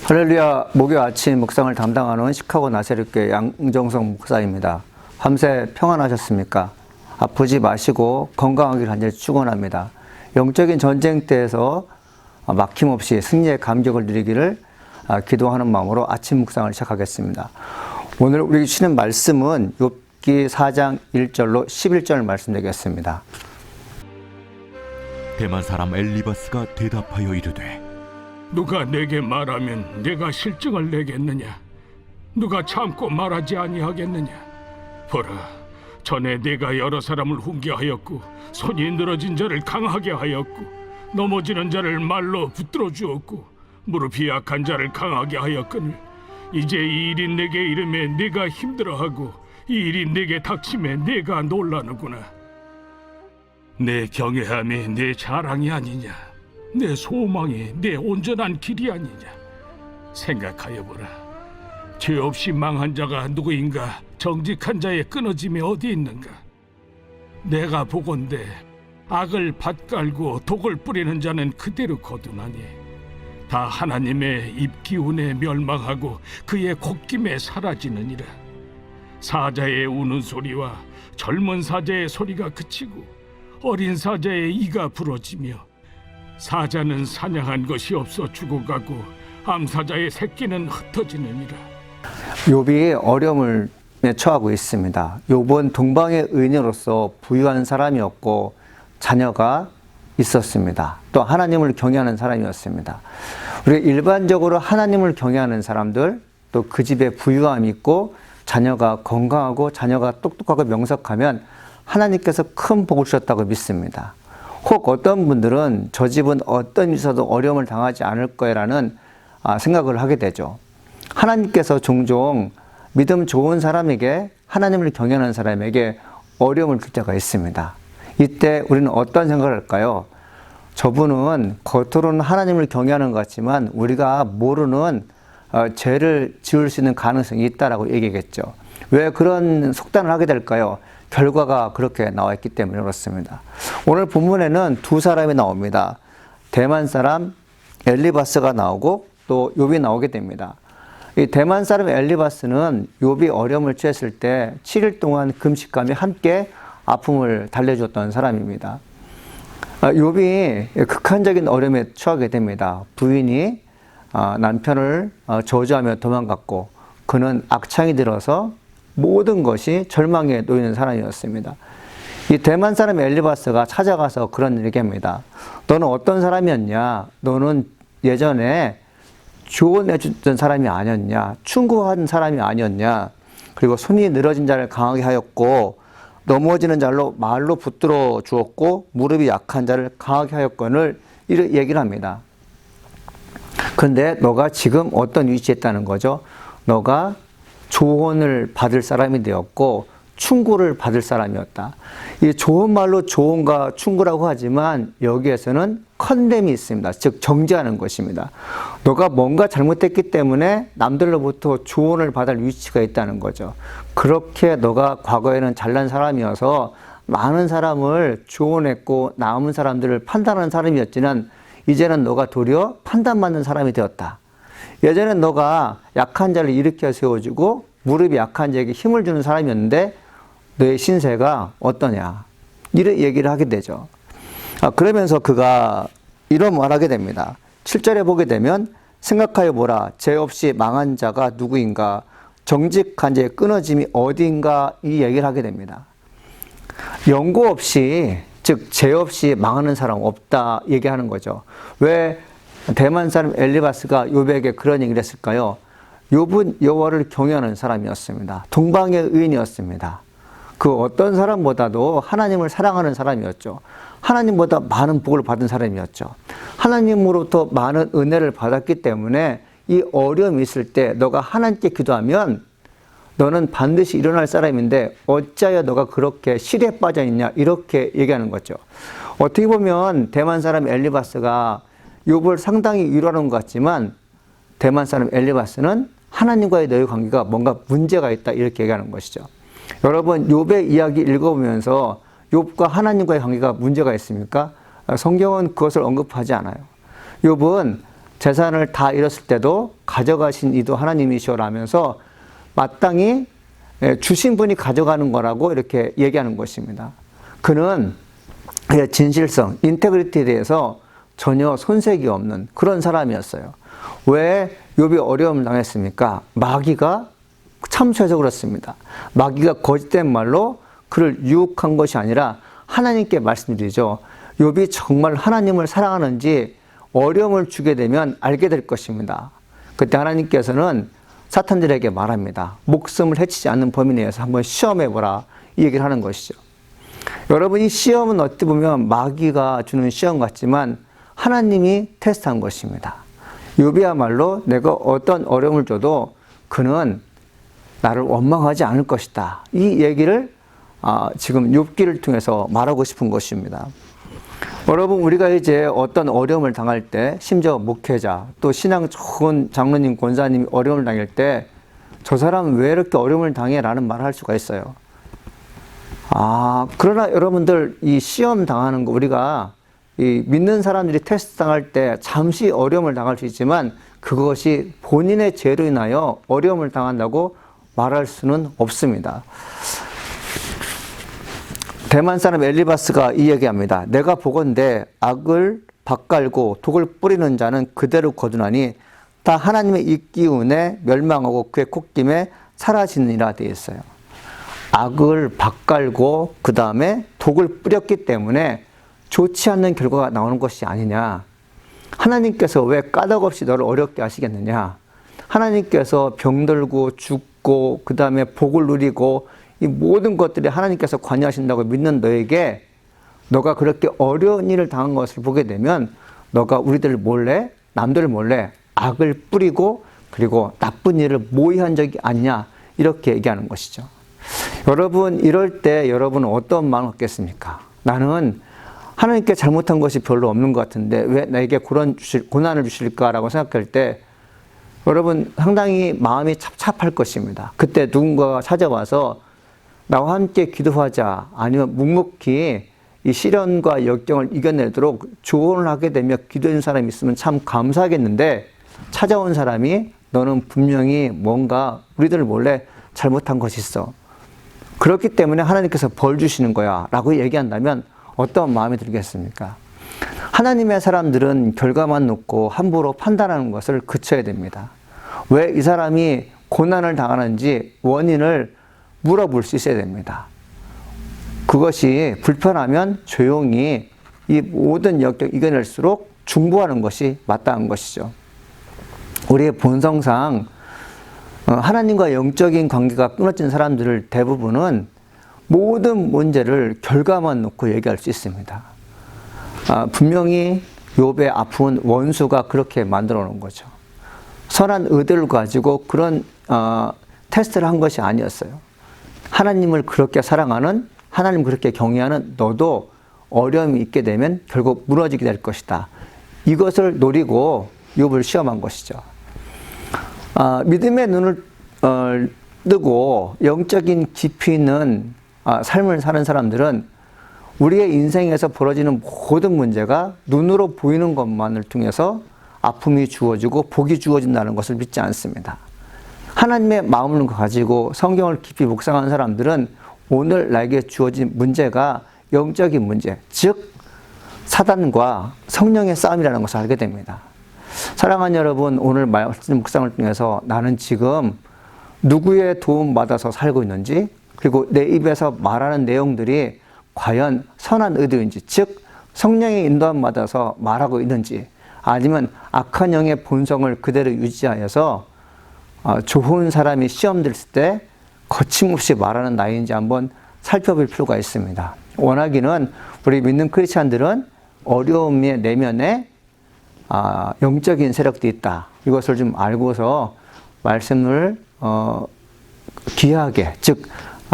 할렐루야, 목요 아침 묵상을 담당하는 시카고 나세렛교회 양정성 목사입니다. 밤새 평안하셨습니까? 아프지 마시고 건강하길 간절히 축원합니다. 영적인 전쟁터에서 막힘없이 승리의 감격을 누리기를 기도하는 마음으로 아침 묵상을 시작하겠습니다. 오늘 우리 주시는 말씀은 욥기 4장 1절로 11절 말씀 되겠습니다. 대만 사람 엘리바스가 대답하여 이르되 누가 내게 말하면 내가 실증을 내겠느냐? 누가 참고 말하지 아니하겠느냐? 보라, 전에 내가 여러 사람을 훈계하였고 손이 늘어진 자를 강하게 하였고 넘어지는 자를 말로 붙들어 주었고 무릎이 약한 자를 강하게 하였거늘 이제 이 일이 내게 이름에 내가 힘들어하고 이 일이 내게 닥침에 내가 놀라는구나. 내 경외함이 내 자랑이 아니냐? 내 소망이 내 온전한 길이 아니냐? 생각하여 보라. 죄 없이 망한 자가 누구인가? 정직한 자의 끊어짐이 어디 있는가? 내가 보건대 악을 밭갈고 독을 뿌리는 자는 그대로 거두나니 다 하나님의 입기운에 멸망하고 그의 콧김에 사라지느니라. 사자의 우는 소리와 젊은 사자의 소리가 그치고 어린 사자의 이가 부러지며 사자는 사냥한 것이 없어 죽어가고 암사자의 새끼는 흩어지느니라. 욥이 어려움을 처하고 있습니다. 욥은 동방의 의인으로서 부유한 사람이었고 자녀가 있었습니다. 또 하나님을 경외하는 사람이었습니다. 우리 일반적으로 하나님을 경외하는 사람들, 또 그 집에 부유함이 있고 자녀가 건강하고 자녀가 똑똑하고 명석하면 하나님께서 큰 복을 주셨다고 믿습니다. 혹 어떤 분들은 저 집은 어떤 일에서도 어려움을 당하지 않을 거라는 생각을 하게 되죠. 하나님께서 종종 믿음 좋은 사람에게, 하나님을 경외하는 사람에게 어려움을 줄 때가 있습니다. 이때 우리는 어떤 생각을 할까요? 저분은 겉으로는 하나님을 경외하는 것 같지만 우리가 모르는 죄를 지을 수 있는 가능성이 있다라고 얘기했죠. 왜 그런 속단을 하게 될까요? 결과가 그렇게 나와 있기 때문에 그렇습니다. 오늘 본문에는 두 사람이 나옵니다. 대만 사람 엘리바스가 나오고 또 욥이 나오게 됩니다. 이 대만 사람 엘리바스는 욥이 어려움을 처했을 때 7일 동안 금식감이 함께 아픔을 달래줬던 사람입니다. 욥이 극한적인 어려움에 처하게 됩니다. 부인이 남편을 저주하며 도망갔고 그는 악창이 들어서 모든 것이 절망에 놓이는 사람이었습니다. 이 대만 사람 엘리바스가 찾아가서 그런 얘기합니다. 너는 어떤 사람이었냐? 너는 예전에 조언해주던 사람이 아니었냐? 충고한 사람이 아니었냐? 그리고 손이 늘어진 자를 강하게 하였고 넘어지는 자로 말로 붙들어 주었고 무릎이 약한 자를 강하게 하였거늘 이렇게 얘기를 합니다. 그런데 너가 지금 어떤 위치에 있다는 거죠? 너가 조언을 받을 사람이 되었고 충고를 받을 사람이었다. 이 좋은 말로 조언과 충고라고 하지만 여기에서는 컨뎀이 있습니다. 즉 정죄하는 것입니다. 너가 뭔가 잘못했기 때문에 남들로부터 조언을 받을 위치가 있다는 거죠. 그렇게 너가 과거에는 잘난 사람이어서 많은 사람을 조언했고 남은 사람들을 판단하는 사람이었지만 이제는 너가 도리어 판단받는 사람이 되었다. 예전엔 너가 약한 자를 일으켜 세워주고 무릎이 약한 자에게 힘을 주는 사람이었는데 너의 신세가 어떠냐 이런 얘기를 하게 되죠. 그러면서 그가 이런 말을 하게 됩니다. 7절에 보게 되면 생각하여 보라 죄 없이 망한 자가 누구인가 정직한 자의 끊어짐이 어디인가 이 얘기를 하게 됩니다. 연고 없이 즉 죄 없이 망하는 사람 없다 얘기하는 거죠. 왜 대만 사람 엘리바스가 욥에게 그런 얘기를 했을까요? 욥은 여호와를 경외하는 사람이었습니다. 동방의 의인이었습니다. 그 어떤 사람보다도 하나님을 사랑하는 사람이었죠. 하나님보다 많은 복을 받은 사람이었죠. 하나님으로부터 많은 은혜를 받았기 때문에 이 어려움이 있을 때 너가 하나님께 기도하면 너는 반드시 일어날 사람인데 어찌하여 너가 그렇게 실에 빠져 있냐 이렇게 얘기하는 거죠. 어떻게 보면 대만 사람 엘리바스가 욥을 상당히 위로하는 것 같지만 대만 사람 엘리바스는 하나님과의 너의 관계가 뭔가 문제가 있다 이렇게 얘기하는 것이죠. 여러분 욥의 이야기 읽어보면서 욥과 하나님과의 관계가 문제가 있습니까? 성경은 그것을 언급하지 않아요. 욥은 재산을 다 잃었을 때도 가져가신 이도 하나님이시오라면서 마땅히 주신 분이 가져가는 거라고 이렇게 얘기하는 것입니다. 그는 진실성, 인테그리티에 대해서 전혀 손색이 없는 그런 사람이었어요. 왜 욥이 어려움을 당했습니까? 마귀가 참소해서 그렇습니다. 마귀가 거짓된 말로 그를 유혹한 것이 아니라 하나님께 말씀드리죠. 욥이 정말 하나님을 사랑하는지 어려움을 주게 되면 알게 될 것입니다. 그때 하나님께서는 사탄들에게 말합니다. 목숨을 해치지 않는 범위 내에서 한번 시험해보라. 이 얘기를 하는 것이죠. 여러분, 이 시험은 어떻게 보면 마귀가 주는 시험 같지만 하나님이 테스트한 것입니다. 욥이야말로 내가 어떤 어려움을 줘도 그는 나를 원망하지 않을 것이다. 이 얘기를 지금 욥기를 통해서 말하고 싶은 것입니다. 여러분, 우리가 이제 어떤 어려움을 당할 때, 심지어 목회자, 또 신앙 좋은 장로님, 권사님이 어려움을 당할 때, 저 사람은 왜 이렇게 어려움을 당해? 라는 말을 할 수가 있어요. 그러나 여러분들, 이 시험 당하는 거, 우리가 이 믿는 사람들이 테스트 당할 때 잠시 어려움을 당할 수 있지만, 그것이 본인의 죄로 인하여 어려움을 당한다고 말할 수는 없습니다. 대만 사람 엘리바스가 이 얘기합니다. 내가 보건대 악을 밭갈고 독을 뿌리는 자는 그대로 거두나니 다 하나님의 입기운에 멸망하고 그의 콧김에 사라지느니라 되어 있어요. 악을 밭갈고 그 다음에 독을 뿌렸기 때문에 좋지 않는 결과가 나오는 것이 아니냐. 하나님께서 왜 까닭없이 너를 어렵게 하시겠느냐. 하나님께서 병들고 죽고 그 다음에 복을 누리고 이 모든 것들이 하나님께서 관여하신다고 믿는 너에게 너가 그렇게 어려운 일을 당한 것을 보게 되면 너가 우리들 몰래, 남들 몰래 악을 뿌리고 그리고 나쁜 일을 모의한 적이 아니냐 이렇게 얘기하는 것이죠. 여러분, 이럴 때 여러분은 어떤 마음을 갖겠습니까? 나는 하나님께 잘못한 것이 별로 없는 것 같은데 왜 나에게 그런 고난을 주실까라고 생각할 때 여러분 상당히 마음이 찹찹할 것입니다. 그때 누군가가 찾아와서 나와 함께 기도하자, 아니면 묵묵히 이 시련과 역경을 이겨내도록 조언을 하게 되며 기도해 준 사람이 있으면 참 감사하겠는데, 찾아온 사람이 너는 분명히 뭔가 우리들 몰래 잘못한 것이 있어. 그렇기 때문에 하나님께서 벌 주시는 거야 라고 얘기한다면 어떤 마음이 들겠습니까? 하나님의 사람들은 결과만 놓고 함부로 판단하는 것을 그쳐야 됩니다. 왜 이 사람이 고난을 당하는지 원인을 물어볼 수 있어야 됩니다. 그것이 불편하면 조용히 이 모든 역경 이겨낼수록 중보하는 것이 마땅한 것이죠. 우리의 본성상 하나님과 영적인 관계가 끊어진 사람들을 대부분은 모든 문제를 결과만 놓고 얘기할 수 있습니다. 분명히 욥의 아픈 원수가 그렇게 만들어 놓은 거죠. 선한 의도를 가지고 그런 테스트를 한 것이 아니었어요. 하나님을 그렇게 사랑하는, 하나님 그렇게 경외하는 너도 어려움이 있게 되면 결국 무너지게 될 것이다. 이것을 노리고 욥을 시험한 것이죠. 믿음의 눈을 뜨고 영적인 깊이 있는 삶을 사는 사람들은 우리의 인생에서 벌어지는 모든 문제가 눈으로 보이는 것만을 통해서 아픔이 주어지고 복이 주어진다는 것을 믿지 않습니다. 하나님의 마음을 가지고 성경을 깊이 묵상하는 사람들은 오늘 나에게 주어진 문제가 영적인 문제, 즉 사단과 성령의 싸움이라는 것을 알게 됩니다. 사랑하는 여러분, 오늘 말씀 묵상을 통해서 나는 지금 누구의 도움 받아서 살고 있는지, 그리고 내 입에서 말하는 내용들이 과연 선한 의도인지, 즉 성령의 인도함 받아서 말하고 있는지, 아니면 악한 영의 본성을 그대로 유지하여서 좋은 사람이 시험 들었을 때 거침없이 말하는 나인지 한번 살펴볼 필요가 있습니다. 원하기는 우리 믿는 크리스찬들은 어려움의 내면에 영적인 세력도 있다. 이것을 좀 알고서 말씀을 귀하게, 즉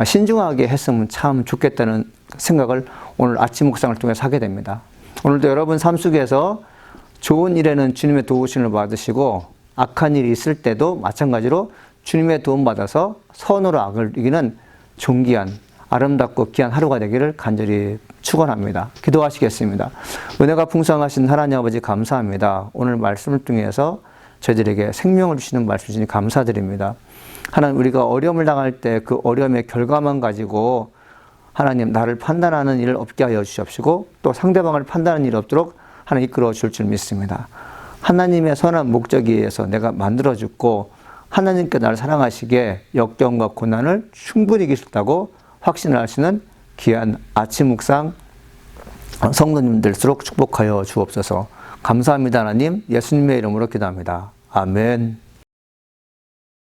신중하게 했으면 참 좋겠다는 생각을 오늘 아침 묵상을 통해서 하게 됩니다. 오늘도 여러분 삶 속에서 좋은 일에는 주님의 도우심을 받으시고 악한 일이 있을 때도 마찬가지로 주님의 도움 받아서 선으로 악을 이기는 존귀한 아름답고 귀한 하루가 되기를 간절히 축원합니다. 기도하시겠습니다. 은혜가 풍성하신 하나님 아버지 감사합니다. 오늘 말씀을 통해서 저희들에게 생명을 주시는 말씀 주시니 감사드립니다. 하나님, 우리가 어려움을 당할 때 그 어려움의 결과만 가지고 하나님 나를 판단하는 일을 없게 하여 주시옵시고 또 상대방을 판단하는 일이 없도록 하나님 이끌어 줄 줄 믿습니다. 하나님의 선한 목적에 의해서 내가 만들어 죽고 하나님께 나를 사랑하시기에 역경과 고난을 충분히 이길 수 있다고 확신을 하시는 귀한 아침 묵상 성도님 될수록 축복하여 주옵소서. 감사합니다. 하나님, 예수님의 이름으로 기도합니다. 아멘.